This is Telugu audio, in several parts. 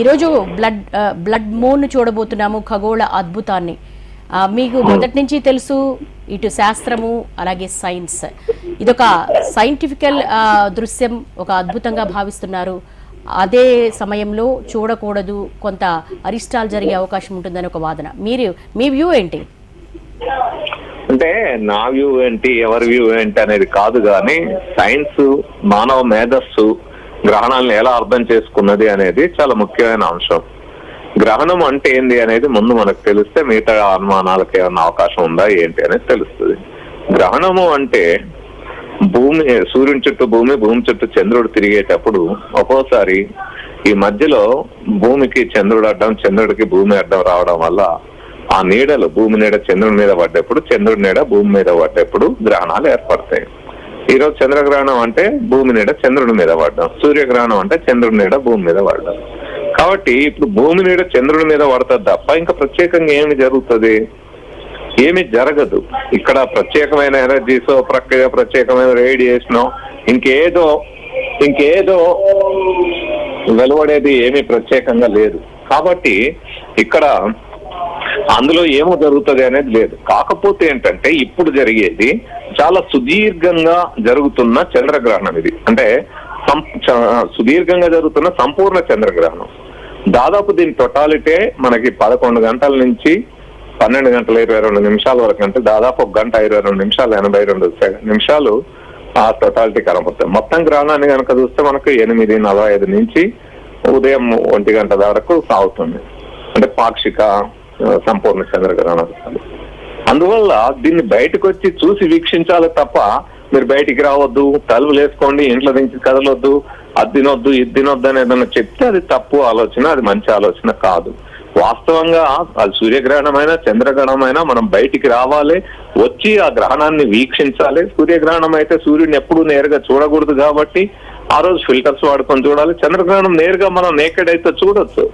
ఈరోజు బ్లడ్ మూన్ చూడబోతున్నాము, ఖగోళ అద్భుతాన్ని. మీకు మొదటి నుంచి తెలుసు, ఇటు శాస్త్రము అలాగే సైన్స్, ఇదొక సైంటిఫికల్ దృశ్యం, ఒక అద్భుతంగా భావిస్తున్నారు. అదే సమయంలో చూడకూడదు, కొంత అరిష్టాలు జరిగే అవకాశం ఉంటుందని ఒక వాదన. మీ వ్యూ ఏంటి? అంటే నా వ్యూ ఏంటి, ఎవరి వ్యూ ఏంటి అనేది కాదు, కానీ సైన్స్, మానవ మేధస్సు గ్రహణాలను ఎలా అర్థం చేసుకున్నది అనేది చాలా ముఖ్యమైన అంశం. గ్రహణం అంటే ఏంది అనేది ముందు మనకు తెలిస్తే మిగతా అనుమానాలకు ఏమన్నా అవకాశం ఉందా ఏంటి అనేది తెలుస్తుంది. గ్రహణము అంటే సూర్యుని చుట్టూ భూమి చుట్టూ చంద్రుడు తిరిగేటప్పుడు ఒక్కోసారి ఈ మధ్యలో భూమికి చంద్రుడు అడ్డం, చంద్రుడికి భూమి అడ్డం రావడం వల్ల ఆ నీడలు, భూమి నీడ చంద్రుడి మీద పడ్డప్పుడు, చంద్రుడి నీడ భూమి మీద పడ్డప్పుడు గ్రహణాలు ఏర్పడతాయి. ఈరోజు చంద్రగ్రహణం అంటే భూమి నీడ చంద్రుడి మీద పడ్డం, సూర్యగ్రహణం అంటే చంద్రుడి నీడ భూమి మీద పడ్డం. కాబట్టి ఇప్పుడు భూమి నీడ చంద్రుడి మీద పడుతుంది తప్ప ఇంకా ప్రత్యేకంగా ఏమి జరుగుతుంది? ఏమి జరగదు. ఇక్కడ ప్రత్యేకమైన ఎనర్జీసో, ప్రత్యేకమైన రేడియేషనో, ఇంకేదో వెలువడేది ఏమీ ప్రత్యేకంగా లేదు. కాబట్టి ఇక్కడ అందులో ఏమో జరుగుతుంది అనేది లేదు. కాకపోతే ఏంటంటే ఇప్పుడు జరిగేది చాలా సుదీర్ఘంగా జరుగుతున్న చంద్రగ్రహణం ఇది. అంటే సుదీర్ఘంగా జరుగుతున్న సంపూర్ణ చంద్రగ్రహణం. దాదాపు దీని టోటాలిటీ మనకి 11 గంటల నుంచి 12 గంటల 22 నిమిషాల వరకు, అంటే దాదాపు 1 గంట 22 నిమిషాలు 82 నిమిషాలు ఆ టోటాలిటీ కనబడుతుంది. మొత్తం గ్రహణాన్ని కనుక చూస్తే మనకు 8:45 నుంచి ఉదయం 1 గంట వరకు సాగుతుంది. అంటే పాక్షిక సంపూర్ణ చంద్రగ్రహణం. అందువల్ల దీన్ని బయటకు వచ్చి చూసి వీక్షించాలి తప్ప మీరు బయటికి రావద్దు, తలుపులు వేసుకోండి, ఇంట్లో నుంచి కదలొద్దు, అది తినొద్దు, ఇది తినొద్దు అని ఏదన్నా చెప్తే అది తప్పు ఆలోచన, అది మంచి ఆలోచన కాదు. వాస్తవంగా అది సూర్యగ్రహణమైనా చంద్రగ్రహణమైనా మనం బయటికి రావాలి, వచ్చి ఆ గ్రహణాన్ని వీక్షించాలి. సూర్యగ్రహణం అయితే సూర్యుడిని ఎప్పుడు నేరుగా చూడకూడదు కాబట్టి ఆ రోజు ఫిల్టర్స్ వాడుకొని చూడాలి. చంద్రగ్రహణం నేరుగా మనం నేకెడ్ అయితే చూడొచ్చు.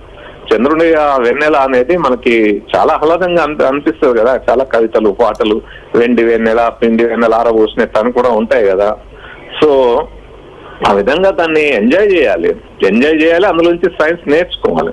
చంద్రుడి ఆ వెన్నెల అనేది మనకి చాలా ఆహ్లాదంగా అనిపిస్తుంది కదా. చాలా కవితలు, పాటలు, వెండి వెన్నెల, పిండి వెన్నెల ఆరబోసినట్టు అని కూడా ఉంటాయి కదా. సో ఆ విధంగా దాన్ని ఎంజాయ్ చేయాలి, అందులోంచి సైన్స్ నేర్చుకోవాలి.